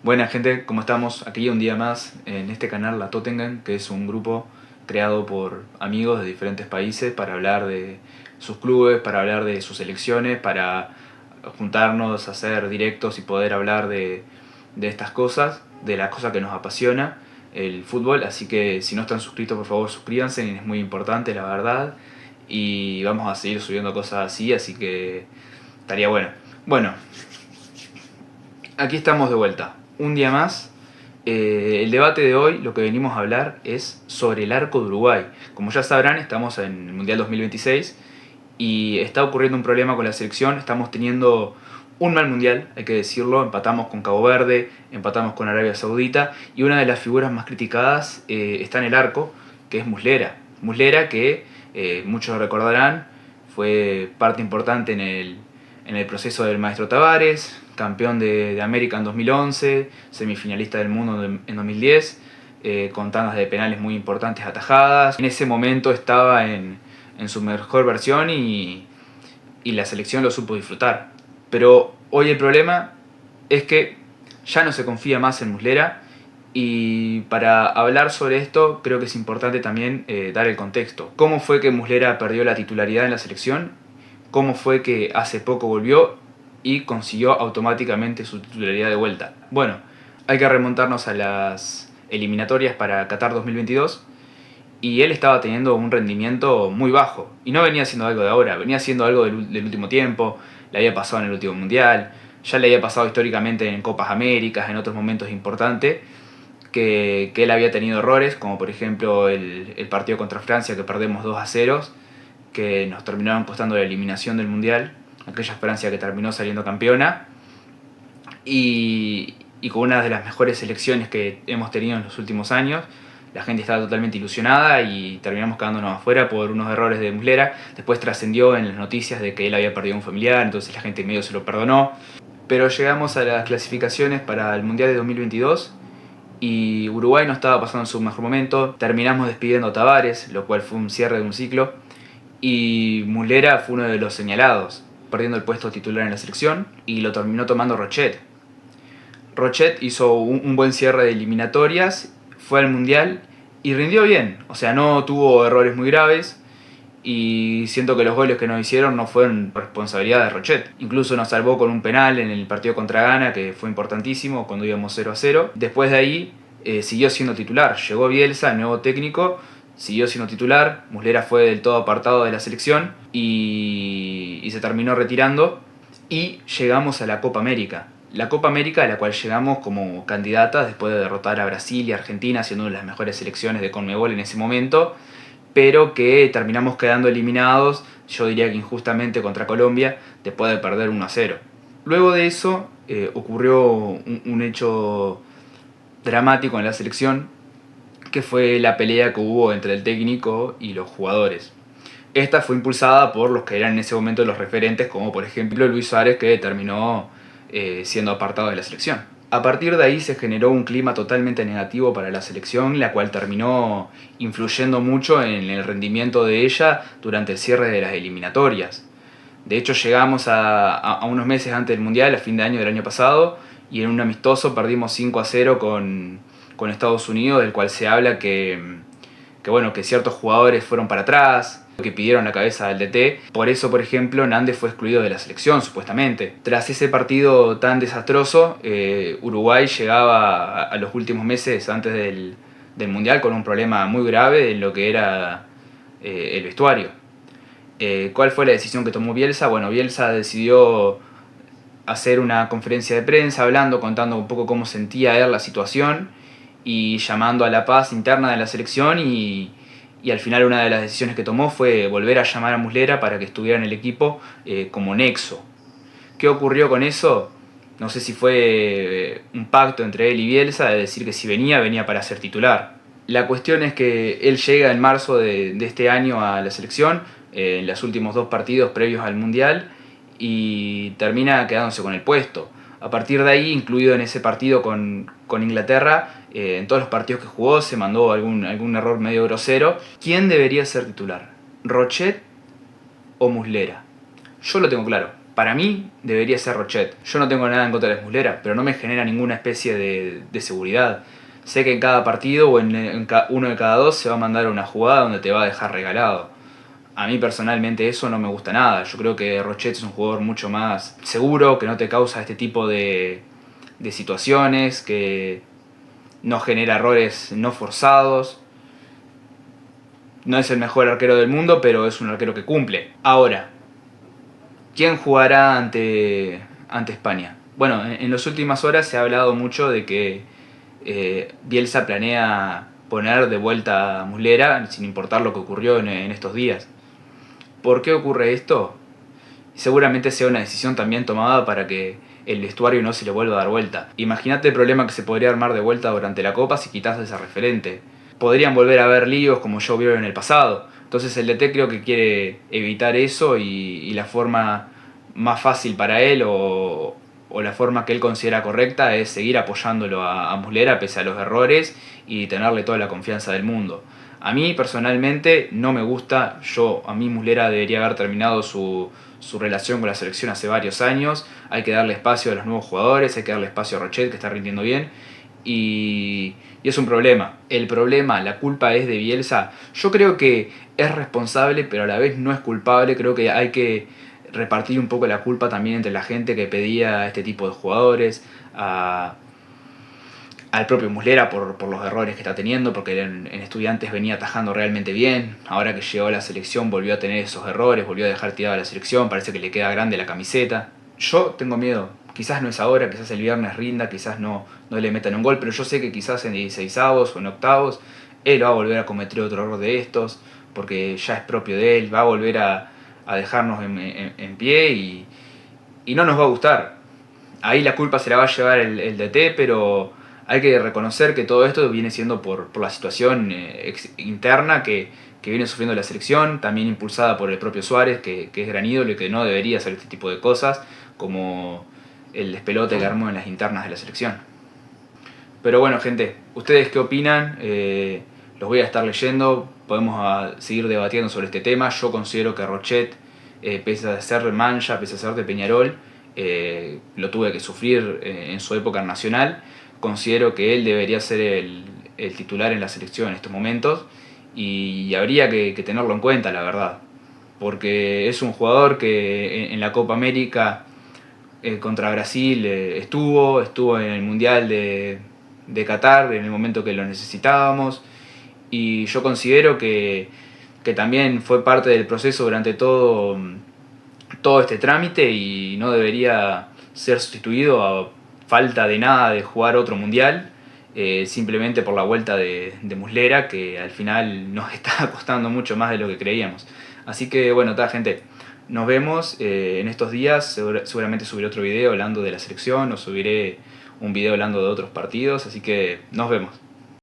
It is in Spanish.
Buena gente, ¿cómo estamos? Aquí un día más en este canal La Tottenham, que es un grupo creado por amigos de diferentes países para hablar de sus clubes, para hablar de sus selecciones, para juntarnos, hacer directos y poder hablar de estas cosas, de las cosas que nos apasiona, el fútbol. Así que si no están suscritos, por favor suscríbanse, es muy importante, la verdad. Y vamos a seguir subiendo cosas así que estaría bueno. Bueno, aquí estamos de vuelta, un día más. El debate de hoy, lo que venimos a hablar es sobre el arco de Uruguay. Como ya sabrán, estamos en el Mundial 2026 y está ocurriendo un problema con la selección. Estamos teniendo un mal mundial, hay que decirlo. Empatamos con Cabo Verde, empatamos con Arabia Saudita y una de las figuras más criticadas está en el arco, que es Muslera. Muslera que muchos recordarán, fue parte importante en el proceso del maestro Tavares, campeón de América en 2011, semifinalista del mundo en 2010, con tandas de penales muy importantes atajadas. En ese momento estaba en su mejor versión y la selección lo supo disfrutar. Pero hoy el problema es que ya no se confía más en Muslera, y para hablar sobre esto creo que es importante también dar el contexto. ¿Cómo fue que Muslera perdió la titularidad en la selección? ¿Cómo fue que hace poco volvió y consiguió automáticamente su titularidad de vuelta? Bueno, hay que remontarnos a las eliminatorias para Qatar 2022 y él estaba teniendo un rendimiento muy bajo. Y no venía haciendo algo de ahora, venía haciendo algo del último tiempo, le había pasado en el último mundial, ya le había pasado históricamente en Copas Américas, en otros momentos importantes, que él había tenido errores, como por ejemplo el partido contra Francia que perdemos 2-0, que nos terminaron costando la eliminación del mundial, aquella Francia que terminó saliendo campeona, y con una de las mejores selecciones que hemos tenido en los últimos años. La gente estaba totalmente ilusionada y terminamos quedándonos afuera por unos errores de Muslera. Después trascendió en las noticias de que él había perdido un familiar, entonces la gente medio se lo perdonó. Pero llegamos a las clasificaciones para el Mundial de 2022 y Uruguay no estaba pasando su mejor momento. Terminamos despidiendo a Tavares, lo cual fue un cierre de un ciclo, y Muslera fue uno de los señalados, perdiendo el puesto titular en la selección, y lo terminó tomando Rochet. Rochet hizo un buen cierre de eliminatorias, fue al Mundial y rindió bien. O sea, no tuvo errores muy graves, y siento que los goles que nos hicieron no fueron responsabilidad de Rochet. Incluso nos salvó con un penal en el partido contra Ghana, que fue importantísimo, cuando íbamos 0-0. Después de ahí siguió siendo titular. Llegó Bielsa, nuevo técnico, siguió siendo titular. Muslera fue del todo apartado de la selección y se terminó retirando. Y llegamos a la Copa América. La Copa América a la cual llegamos como candidatas después de derrotar a Brasil y Argentina, siendo una de las mejores selecciones de Conmebol en ese momento, pero que terminamos quedando eliminados, yo diría que injustamente, contra Colombia, después de perder 1-0. Luego de eso ocurrió un hecho dramático en la selección, que fue la pelea que hubo entre el técnico y los jugadores. Esta fue impulsada por los que eran en ese momento los referentes, como por ejemplo Luis Suárez, que terminó siendo apartado de la selección. A partir de ahí se generó un clima totalmente negativo para la selección, la cual terminó influyendo mucho en el rendimiento de ella durante el cierre de las eliminatorias. De hecho, llegamos a unos meses antes del Mundial, a fin de año del año pasado, y en un amistoso perdimos 5-0 con Estados Unidos, del cual se habla que ciertos jugadores fueron para atrás, que pidieron la cabeza del DT. Por eso, por ejemplo, Nández fue excluido de la selección, supuestamente. Tras ese partido tan desastroso, Uruguay llegaba a los últimos meses antes del Mundial con un problema muy grave en lo que era el vestuario. ¿Cuál fue la decisión que tomó Bielsa? Bueno, Bielsa decidió hacer una conferencia de prensa contando un poco cómo sentía él la situación y llamando a la paz interna de la selección, y al final una de las decisiones que tomó fue volver a llamar a Muslera para que estuviera en el equipo como nexo. ¿Qué ocurrió con eso? No sé si fue un pacto entre él y Bielsa de decir que si venía para ser titular. La cuestión es que él llega en marzo de este año a la selección, en los últimos 2 partidos previos al Mundial, y termina quedándose con el puesto. A partir de ahí, incluido en ese partido con Inglaterra, en todos los partidos que jugó se mandó algún error medio grosero. ¿Quién debería ser titular? ¿Rochet o Muslera? Yo lo tengo claro. Para mí debería ser Rochet. Yo no tengo nada en contra de las Muslera, pero no me genera ninguna especie de seguridad. Sé que en cada partido o uno de cada dos se va a mandar una jugada donde te va a dejar regalado. A mí personalmente eso no me gusta nada. Yo creo que Rochet es un jugador mucho más seguro, que no te causa este tipo de situaciones, que no genera errores no forzados. No es el mejor arquero del mundo, pero es un arquero que cumple. Ahora, ¿quién jugará ante España? Bueno, en las últimas horas se ha hablado mucho de que Bielsa planea poner de vuelta a Muslera sin importar lo que ocurrió en estos días. ¿Por qué ocurre esto? Seguramente sea una decisión también tomada para que el vestuario no se le vuelva a dar vuelta. Imagínate el problema que se podría armar de vuelta durante la Copa si quitas ese referente. Podrían volver a haber líos como ya hubieron en el pasado. Entonces el DT creo que quiere evitar eso y la forma más fácil para él o la forma que él considera correcta es seguir apoyándolo a Muslera pese a los errores y tenerle toda la confianza del mundo. A mí personalmente no me gusta, a mí Muslera debería haber terminado su relación con la selección hace varios años. Hay que darle espacio a los nuevos jugadores, hay que darle espacio a Rochet que está rindiendo bien y es un problema. El problema, la culpa es de Bielsa. Yo creo que es responsable pero a la vez no es culpable. Creo que hay que repartir un poco la culpa también entre la gente que pedía este tipo de jugadores, al propio Muslera por los errores que está teniendo, porque en Estudiantes venía atajando realmente bien. Ahora que llegó a la selección volvió a tener esos errores, volvió a dejar tirada la selección, parece que le queda grande la camiseta. Yo tengo miedo, quizás no es ahora, quizás el viernes rinda, quizás no le metan un gol, pero yo sé que quizás en 16avos o en octavos él va a volver a cometer otro error de estos, porque ya es propio de él, va a volver a dejarnos en pie y no nos va a gustar. Ahí la culpa se la va a llevar el DT, pero hay que reconocer que todo esto viene siendo por la situación interna que viene sufriendo la selección, también impulsada por el propio Suárez, que es gran ídolo y que no debería hacer este tipo de cosas, como el despelote que armó en las internas de la selección. Pero bueno, gente, ¿ustedes qué opinan? Los voy a estar leyendo, podemos seguir debatiendo sobre este tema. Yo considero que Rochet, pese a ser mancha, pese a ser de Peñarol, lo tuve que sufrir en su época nacional. Considero que él debería ser el titular en la selección en estos momentos y habría que tenerlo en cuenta, la verdad, porque es un jugador que en la Copa América contra Brasil estuvo en el Mundial de Qatar en el momento que lo necesitábamos y yo considero que también fue parte del proceso durante todo este trámite y no debería ser sustituido a falta de nada de jugar otro mundial, simplemente por la vuelta de Muslera, que al final nos está costando mucho más de lo que creíamos. Así que bueno, gente, nos vemos en estos días. Seguramente subiré otro video hablando de la selección o subiré un video hablando de otros partidos, así que nos vemos.